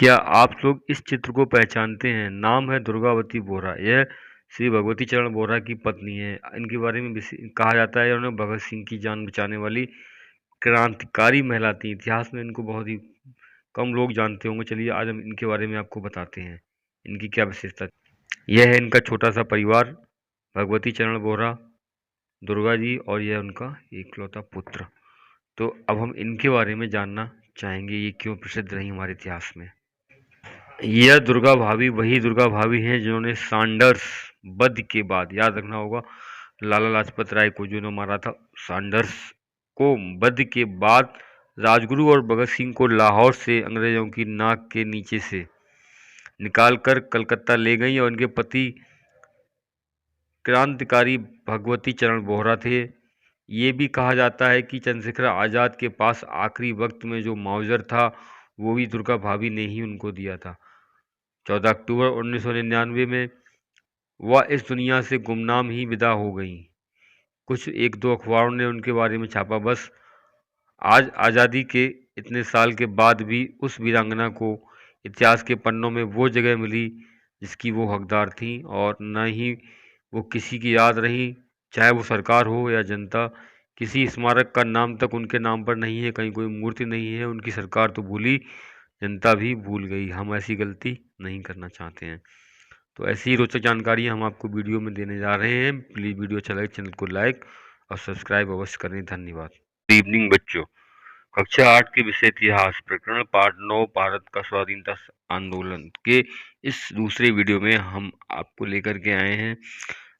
क्या आप लोग इस चित्र को पहचानते हैं? नाम है दुर्गावती बोहरा। यह श्री भगवती चरण बोहरा की पत्नी है। इनके बारे में कहा जाता है उन्होंने भगत सिंह की जान बचाने वाली क्रांतिकारी महिला थी। इतिहास में इनको बहुत ही कम लोग जानते होंगे। चलिए आज हम इनके बारे में आपको बताते हैं, इनकी क्या विशेषता। यह है इनका छोटा सा परिवार, भगवती चरण बोहरा, दुर्गा जी और यह उनका इकलौता पुत्र। तो अब हम इनके बारे में जानना चाहेंगे, ये क्यों प्रसिद्ध रही हमारे इतिहास में। यह दुर्गा भाभी वही दुर्गा भाभी हैं जिन्होंने सैंडर्स वध के बाद, याद रखना होगा, लाला लाजपत राय को जिन्होंने मारा था, सैंडर्स को वध के बाद राजगुरु और भगत सिंह को लाहौर से अंग्रेजों की नाक के नीचे से निकालकर कलकत्ता ले गई और उनके पति क्रांतिकारी भगवती चरण बोहरा थे। ये भी कहा जाता है कि चंद्रशेखर आज़ाद के पास आखिरी वक्त में जो माउजर था वो भी दुर्गा भाभी ने ही उनको दिया था। 14 अक्टूबर 1999 में वह इस दुनिया से गुमनाम ही विदा हो गईं। कुछ एक दो अखबारों ने उनके बारे में छापा। बस आज आज़ादी के इतने साल के बाद भी उस वीरांगना को इतिहास के पन्नों में वो जगह मिली जिसकी वो हकदार थी, और न ही वो किसी की याद रही, चाहे वो सरकार हो या जनता। किसी स्मारक का नाम तक उनके नाम पर नहीं है, कहीं कोई मूर्ति नहीं है। उनकी सरकार तो भूली, जनता भी भूल गई। हम ऐसी गलती नहीं करना चाहते हैं। तो ऐसी ही रोचक जानकारियाँ हम आपको वीडियो में देने जा रहे हैं। प्लीज़ वीडियो अच्छा लगे चैनल को लाइक और सब्सक्राइब अवश्य करें। धन्यवाद। गुड इवनिंग बच्चों। कक्षा 8 के विषय इतिहास प्रकरण पाठ 9 भारत का स्वाधीनता आंदोलन के इस दूसरे वीडियो में हम आपको लेकर के आए हैं।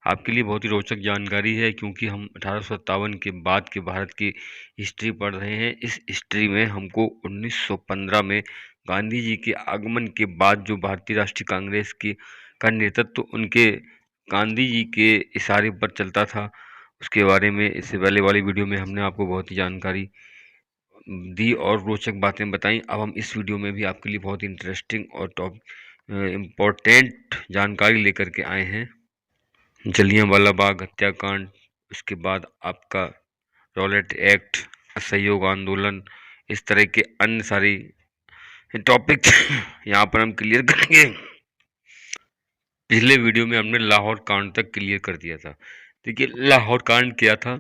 आपके लिए बहुत ही रोचक जानकारी है, क्योंकि हम 1857 के बाद के भारत की हिस्ट्री पढ़ रहे हैं। इस हिस्ट्री में हमको 1915 में गांधी जी के आगमन के बाद जो भारतीय राष्ट्रीय कांग्रेस की का नेतृत्व उनके गांधी जी के इशारे पर चलता था, उसके बारे में इससे पहले वाली वीडियो में हमने आपको बहुत ही जानकारी दी और रोचक बातें बताई। अब हम इस वीडियो में भी आपके लिए बहुत इंटरेस्टिंग और इम्पोर्टेंट जानकारी लेकर के आए हैं। जलियांवाला बाग हत्याकांड, उसके बाद आपका रॉलेट एक्ट, असहयोग आंदोलन, इस तरह के अन्य सारी टॉपिक यहाँ पर हम क्लियर करेंगे। पिछले वीडियो में हमने लाहौर कांड तक क्लियर कर दिया था। देखिए लाहौर कांड क्या था।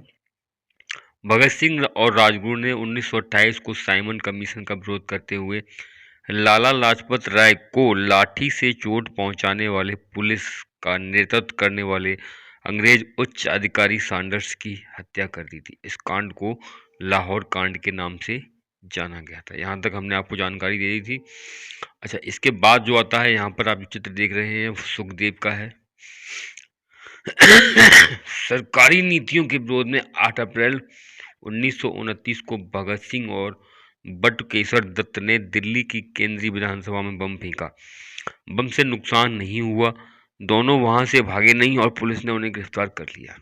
भगत सिंह और राजगुरु ने 1928 को साइमन कमीशन का विरोध करते हुए लाला लाजपत राय को लाठी से चोट पहुंचाने वाले पुलिस का नेतृत्व करने वाले अंग्रेज उच्च अधिकारी सैंडर्स की हत्या कर दी थी। इस कांड को लाहौर कांड के नाम से जाना गया था। यहाँ तक हमने आपको जानकारी दे दी थी। अच्छा, इसके बाद जो आता है, यहाँ पर आप जो चित्र देख रहे हैं सुखदेव का है। सरकारी नीतियों के विरोध में 8 अप्रैल 1929 को भगत सिंह और बटुकेश्वर दत्त ने दिल्ली की केंद्रीय विधानसभा में बम फेंका। बम से नुकसान नहीं हुआ, दोनों वहां से भागे नहीं और पुलिस ने उन्हें गिरफ्तार कर लिया।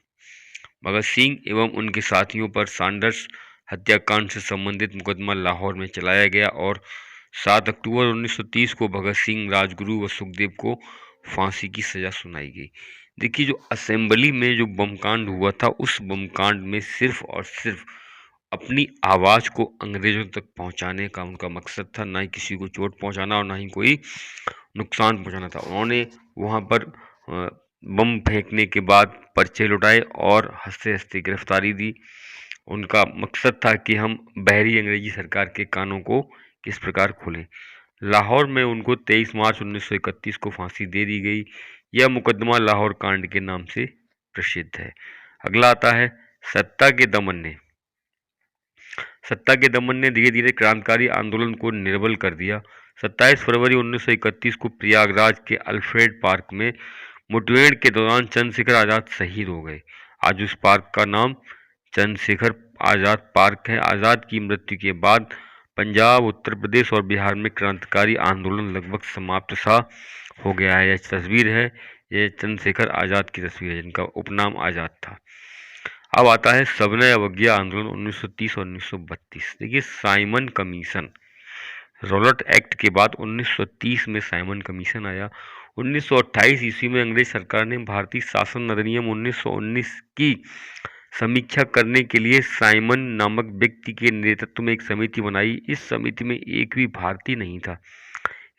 भगत सिंह एवं उनके साथियों पर सैंडर्स हत्याकांड से संबंधित मुकदमा लाहौर में चलाया गया और 7 अक्टूबर 1930 को भगत सिंह, राजगुरु व सुखदेव को फांसी की सजा सुनाई गई। देखिए जो असेंबली में जो बम कांड हुआ था, उस बम कांड में सिर्फ और सिर्फ अपनी आवाज को अंग्रेजों तक पहुंचाने का उनका मकसद था, ना ही किसी को चोट पहुंचाना और ना ही कोई नुकसान पहुंचाना था। उन्होंने वहां पर बम फेंकने के बाद पर्चे लुटाए और हंसते हंसते गिरफ्तारी दी। उनका मकसद था कि हम बहरी अंग्रेजी सरकार के कानों को किस प्रकार खोलें। लाहौर में उनको 23 मार्च 1931 को फांसी दे दी गई। यह मुकदमा लाहौर कांड के नाम से प्रसिद्ध है। अगला आता है सत्ता के दमन ने। सत्ता के दमन ने धीरे धीरे क्रांतिकारी आंदोलन को निर्बल कर दिया। 27 फरवरी 1931 को प्रयागराज के अल्फ्रेड पार्क में मुठभेड़ के दौरान चंद्रशेखर आजाद शहीद हो गए। आज उस पार्क का नाम चंद्रशेखर आजाद पार्क है। आजाद की मृत्यु के बाद पंजाब, उत्तर प्रदेश और बिहार में क्रांतिकारी आंदोलन लगभग समाप्त सा हो गया है। यह तस्वीर है, यह चंद्रशेखर आजाद की तस्वीर है, जिनका उपनाम आजाद था। अब आता है सविनय अवज्ञा आंदोलन 1930 और 1932। देखिए साइमन कमीशन, रॉलेट एक्ट के बाद 1930 में साइमन कमीशन आया। 1928 ईस्वी में अंग्रेज सरकार ने भारतीय शासन अधिनियम 1919 की समीक्षा करने के लिए साइमन नामक व्यक्ति के नेतृत्व में एक समिति बनाई। इस समिति में एक भी भारतीय नहीं था।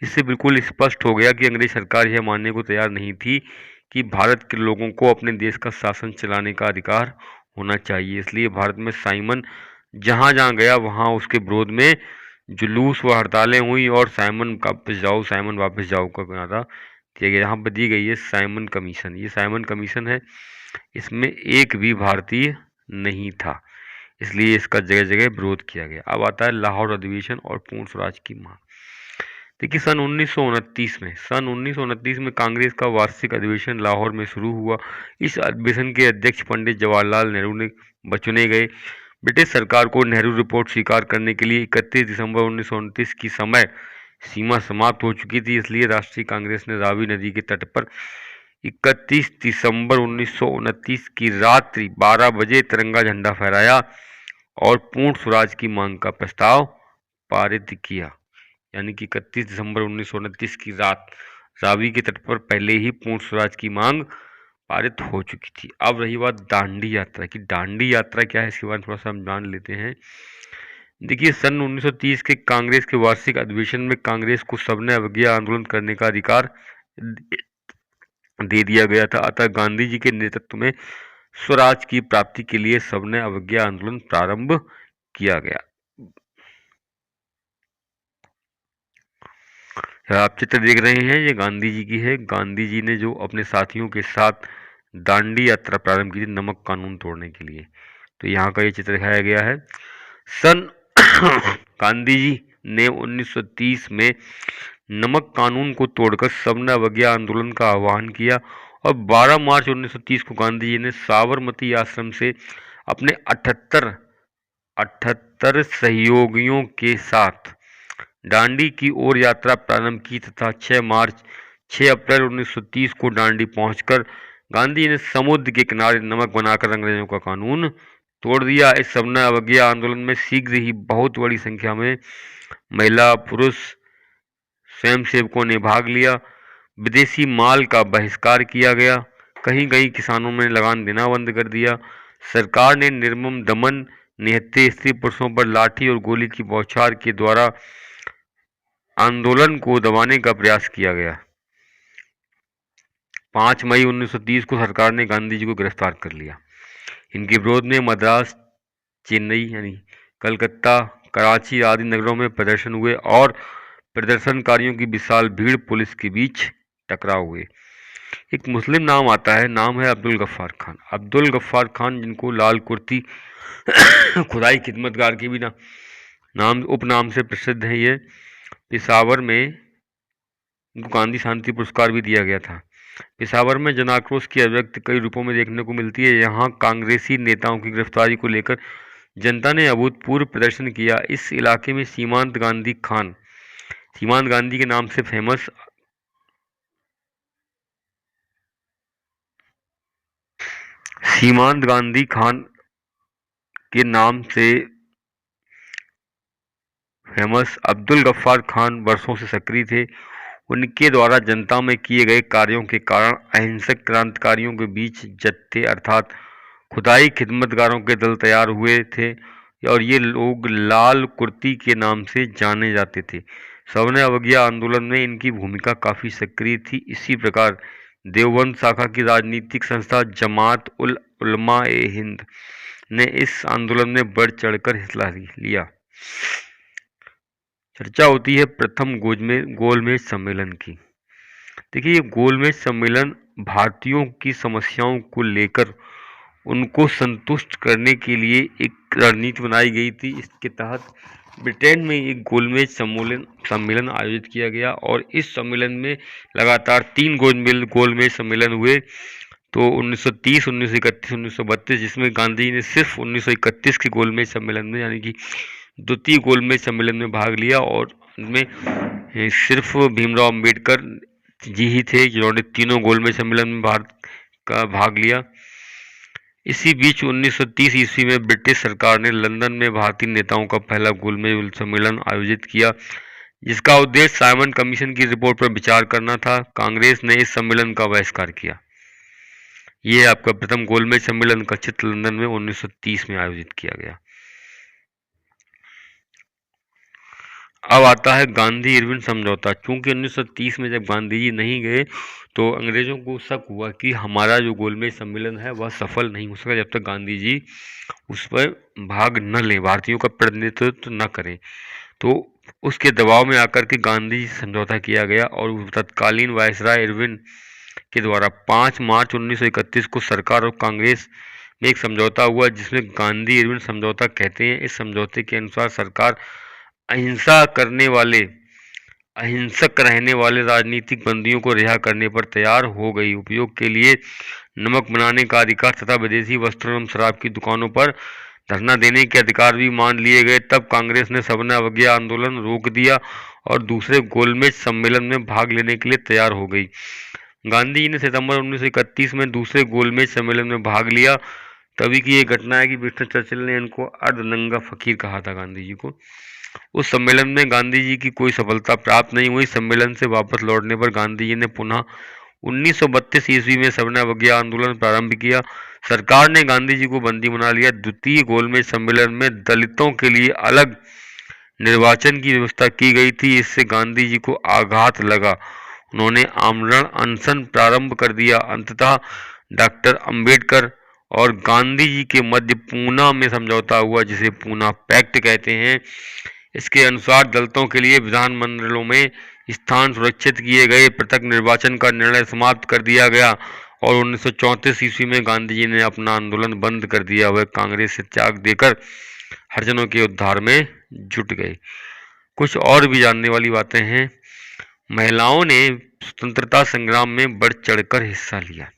इससे बिल्कुल स्पष्ट हो गया कि अंग्रेज सरकार यह मानने को तैयार नहीं थी कि भारत के लोगों को अपने देश का शासन चलाने का अधिकार होना चाहिए। इसलिए भारत में साइमन जहाँ जहाँ गया वहाँ उसके विरोध में जुलूस व हड़तालें हुई और साइमन वापस जाओ का नारा दिया गया। यहाँ पर दी गई है साइमन कमीशन। ये साइमन कमीशन है, इसमें एक भी भारतीय नहीं था, इसलिए इसका जगह जगह विरोध किया गया। अब आता है लाहौर अधिवेशन और पूर्ण स्वराज की मांग। देखिए सन 1929 में कांग्रेस का वार्षिक अधिवेशन लाहौर में शुरू हुआ। इस अधिवेशन के अध्यक्ष पंडित जवाहरलाल नेहरू ने चुने गए। ब्रिटिश सरकार को नेहरू रिपोर्ट स्वीकार करने के लिए 31 दिसंबर 1929 की समय सीमा समाप्त हो चुकी थी, इसलिए राष्ट्रीय कांग्रेस ने रावी नदी के तट पर 31 दिसंबर 1929 की रात्रि 12 बजे तिरंगा झंडा फहराया और पूर्ण स्वराज की मांग का प्रस्ताव पारित किया। यानी कि 31 दिसंबर 1929 की रात रावी के तट पर पहले ही पूर्ण स्वराज की मांग पारित हो चुकी थी। अब रही बात दांडी यात्रा की। दांडी यात्रा क्या है, इसके बारे में थोड़ा सा हम जान लेते हैं। देखिए सन 1930 के कांग्रेस के वार्षिक अधिवेशन में कांग्रेस को सबने अवज्ञा आंदोलन करने का अधिकार दे दिया गया था। अतः गांधी जी के नेतृत्व में स्वराज की प्राप्ति के लिए सबने अवज्ञा आंदोलन प्रारंभ किया गया। आप चित्र देख रहे हैं, ये गांधी जी की है। गांधी जी ने जो अपने साथियों के साथ दांडी यात्रा प्रारंभ की थी नमक कानून तोड़ने के लिए, तो यहाँ का ये चित्र दिखाया गया है। सन गांधी जी ने 1930 में नमक कानून को तोड़कर सबने अवज्ञा आंदोलन का आह्वान किया और 12 मार्च 1930 को गांधी जी ने साबरमती आश्रम से अपने 78 सहयोगियों के साथ डांडी की ओर यात्रा प्रारंभ की तथा 6 अप्रैल 1930 को डांडी पहुंचकर गांधी ने समुद्र के किनारे नमक बनाकर अंग्रेजों का कानून तोड़ दिया। इस सबने अवज्ञा आंदोलन में शीघ्र ही बहुत बड़ी संख्या में महिला पुरुष स्वयंसेवकों ने भाग लिया। विदेशी माल का बहिष्कार किया गया। कहीं कहीं किसानों ने लगान देना बंद कर दिया। सरकार ने निर्मम दमन, निहत्थे स्त्री पुरुषों पर लाठी और गोली की बौछार के द्वारा आंदोलन को दबाने का प्रयास किया गया। 5 मई 1930 को सरकार ने गांधी जी को गिरफ्तार कर लिया। इनके विरोध में मद्रास, चेन्नई यानी कलकत्ता, कराची आदि नगरों में प्रदर्शन हुए और प्रदर्शनकारियों की विशाल भीड़ पुलिस के बीच टकराव हुए। एक मुस्लिम नाम आता है, नाम है अब्दुल गफ्फार खान। अब्दुल गफ्फार खान, जिनको लाल कुर्ती खुदाई खिदमतगार के भी नाम उपनाम से प्रसिद्ध है, ये पेशावर में इनको गांधी शांति पुरस्कार भी दिया गया था। पेशावर में जन आक्रोश की अभिव्यक्ति कई रूपों में देखने को मिलती है। यहाँ कांग्रेसी नेताओं की गिरफ्तारी को लेकर जनता ने अभूतपूर्व प्रदर्शन किया। इस इलाके में सीमांत गांधी के नाम से फेमस सीमांत गांधी खान के नाम से फेमस अब्दुल गफ्फार खान वर्षों से सक्रिय थे। उनके द्वारा जनता में किए गए कार्यों के कारण अहिंसक क्रांतिकारियों के बीच जत्थे अर्थात खुदाई खिदमतगारों के दल तैयार हुए थे और ये लोग लाल कुर्ती के नाम से जाने जाते थे। सबने अवज्ञा आंदोलन में इनकी भूमिका काफ़ी सक्रिय थी। इसी प्रकार देवबंद शाखा की राजनीतिक संस्था जमात उल उलमा ए हिंद ने इस आंदोलन में बढ़ चढ़कर हिस्सा लिया। चर्चा होती है प्रथम गोलमेज सम्मेलन की। देखिए ये गोलमेज सम्मेलन भारतीयों की समस्याओं को लेकर उनको संतुष्ट करने के लिए एक रणनीति बनाई गई थी। इसके तहत ब्रिटेन में एक गोलमेज सम्मेलन आयोजित किया गया और इस सम्मेलन में लगातार 3 गोलमेज सम्मेलन हुए। तो 1930, 1931, 1932, जिसमें गांधी जी ने सिर्फ 1931 के गोलमेज सम्मेलन में यानी कि द्वितीय गोलमेज सम्मेलन में भाग लिया और उनमें सिर्फ भीमराव अंबेडकर जी ही थे जिन्होंने तीनों गोलमेज सम्मेलन में भाग लिया। इसी बीच 1930 ईस्वी में ब्रिटिश सरकार ने लंदन में भारतीय नेताओं का पहला गोलमेज सम्मेलन आयोजित किया, जिसका उद्देश्य साइमन कमीशन की रिपोर्ट पर विचार करना था। कांग्रेस ने इस सम्मेलन का बहिष्कार किया। यह आपका प्रथम गोलमेज सम्मेलन का चित्र लंदन में 1930 में आयोजित किया गया। अब आता है गांधी इरविन समझौता। चूंकि 1930 में जब गांधी जी नहीं गए तो अंग्रेजों को शक हुआ कि हमारा जो गोलमेज सम्मेलन है वह सफल नहीं हो सका जब तक गांधी जी उस पर भाग न लें, भारतीयों का प्रतिनिधित्व न करें। तो उसके दबाव में आकर के गांधी जी से समझौता किया गया और तत्कालीन वायसराय इरविन के द्वारा 5 मार्च 1931 को सरकार और कांग्रेस में एक समझौता हुआ जिसमें गांधी इरविन समझौता कहते हैं। इस समझौते के अनुसार सरकार अहिंसा करने वाले अहिंसक रहने वाले राजनीतिक बंदियों को रिहा करने पर तैयार हो गई। उपयोग के लिए नमक बनाने का अधिकार तथा विदेशी वस्त्रों एवं शराब की दुकानों पर धरना देने के अधिकार भी मान लिए गए। तब कांग्रेस ने सविनय अवज्ञा आंदोलन रोक दिया और दूसरे गोलमेज सम्मेलन में भाग लेने के लिए तैयार हो गई। गांधी जी ने सितंबर 1931 में दूसरे गोलमेज सम्मेलन में भाग लिया। तभी की ये घटना है कि विंस्टन चर्चिल ने इनको अर्धनंगा फकीर कहा था गांधी जी को। उस सम्मेलन में गांधी जी की कोई सफलता प्राप्त नहीं हुई। सम्मेलन से वापस लौटने पर गांधी जी ने पुनः 1932 ईस्वी में सविनय अवज्ञा आंदोलन प्रारंभ किया। सरकार ने गांधी जी को बंदी बना लिया। द्वितीय गोलमेज सम्मेलन में दलितों के लिए अलग निर्वाचन की व्यवस्था की गई थी। इससे गांधी जी को आघात लगा। उन्होंने आमरण अनशन प्रारंभ कर दिया। अंततः डॉक्टर अंबेडकर और गांधी जी के मध्य पूना में समझौता हुआ जिसे पूना पैक्ट कहते हैं। इसके अनुसार दलितों के लिए विधानमंडलों में स्थान सुरक्षित किए गए। पृथक निर्वाचन का निर्णय समाप्त कर दिया गया और 1934 ईस्वी में गांधी जी ने अपना आंदोलन बंद कर दिया। वह कांग्रेस से त्याग देकर हरिजनों के उद्धार में जुट गए। कुछ और भी जानने वाली बातें हैं। महिलाओं ने स्वतंत्रता संग्राम में बढ़ चढ़कर हिस्सा लिया।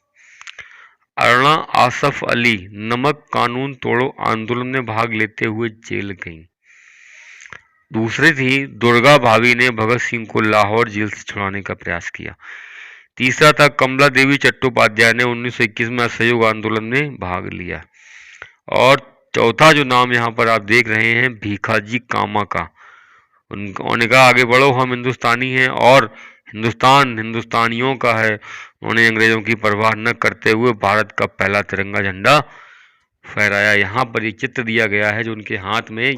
अरुणा आसफ अली नमक कानून तोड़ो आंदोलन में भाग लेते हुए जेल गईं। दूसरी थी दुर्गा भाभी ने भगत सिंह को लाहौर जेल से छुड़ाने का प्रयास किया। तीसरा था कमला देवी चट्टोपाध्याय ने 1921 में असहयोग आंदोलन में भाग लिया। और चौथा जो नाम यहाँ पर आप देख रहे हैं भीखाजी कामा का। उन्होंने कहा आगे बढ़ो, हम हिंदुस्तानी हैं और हिंदुस्तान हिंदुस्तानियों का है। उन्होंने अंग्रेजों की परवाह न करते हुए भारत का पहला तिरंगा झंडा फहराया। यहाँ पर एक चित्र दिया गया है जो उनके हाथ में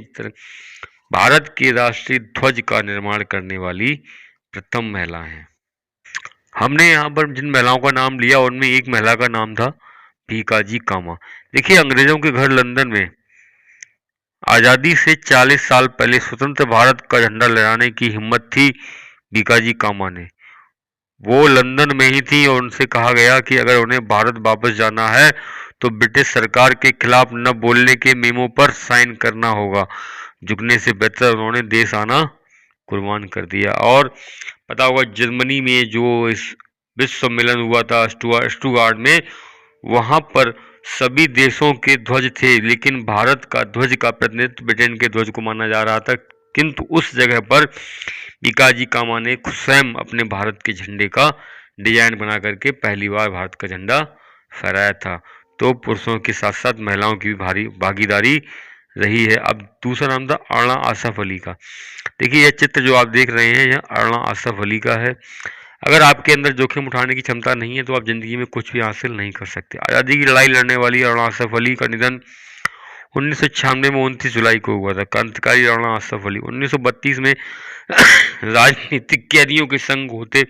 भारत के राष्ट्रीय ध्वज का निर्माण करने वाली प्रथम महिला है। हमने यहाँ पर जिन महिलाओं का नाम लिया उनमें एक महिला का नाम था भीखाजी कामा। देखिए अंग्रेजों के घर लंदन में आज़ादी से 40 साल पहले स्वतंत्र भारत का झंडा लहराने की हिम्मत थी भीखाजी कामा ने। वो लंदन में ही थी और उनसे कहा गया कि अगर उन्हें भारत वापस जाना है तो ब्रिटिश सरकार के खिलाफ न बोलने के मेमो पर साइन करना होगा। झुकने से बेहतर उन्होंने देश आना कुर्बान कर दिया। और पता होगा जर्मनी में जो इस विश्व सम्मेलन हुआ था स्टुटगार्ट में, वहां पर सभी देशों के ध्वज थे लेकिन भारत का ध्वज का प्रतिनिधित्व ब्रिटेन के ध्वज को माना जा रहा था। किंतु उस जगह पर भीखाजी कामा ने स्वयं अपने भारत के झंडे का डिजाइन बना करके पहली बार भारत का झंडा फहराया था। तो पुरुषों के साथ साथ महिलाओं की भी भारी भागीदारी रही है। अब दूसरा नाम था अरुणा आसफ अली का। देखिए यह चित्र जो आप देख रहे हैं यह अरुणा आसफ अली का है। अगर आपके अंदर जोखिम उठाने की क्षमता नहीं है तो आप जिंदगी में कुछ भी हासिल नहीं कर सकते। आज़ादी की लड़ाई लड़ने वाली अरुणा आसफ अली का निधन 1996 में 29 जुलाई को हुआ था। क्रांतिकारी अरुणा आसफ अली 1932 में राजनीतिक कैदियों के संग होते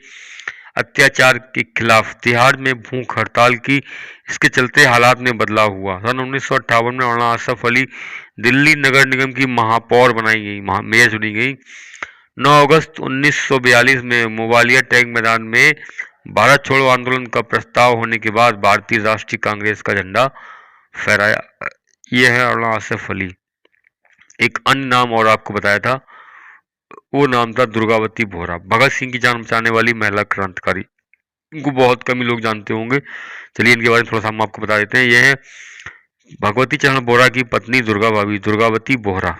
अत्याचार के खिलाफ तिहाड़ में भूख हड़ताल की। इसके चलते हालात में बदलाव हुआ। सन 1958 में अरुणा आसफ अली दिल्ली नगर निगम की महापौर बनाई गई, मेयर चुनी गई। 9 अगस्त 1942 में मोबालिया टैंक मैदान में भारत छोड़ो आंदोलन का प्रस्ताव होने के बाद भारतीय राष्ट्रीय कांग्रेस का झंडा फहराया। यह है अरुणा आसफ अली। एक अन्य नाम और आपको बताया था, वो नाम था दुर्गावती बोहरा, भगत सिंह की जान बचाने वाली महिला क्रांतिकारी। इनको बहुत कम ही लोग जानते होंगे। चलिए इनके बारे में थोड़ा सा हम आपको बता देते हैं। यह है भगवती चरण बोहरा की पत्नी दुर्गा भाभी, दुर्गावती बोहरा।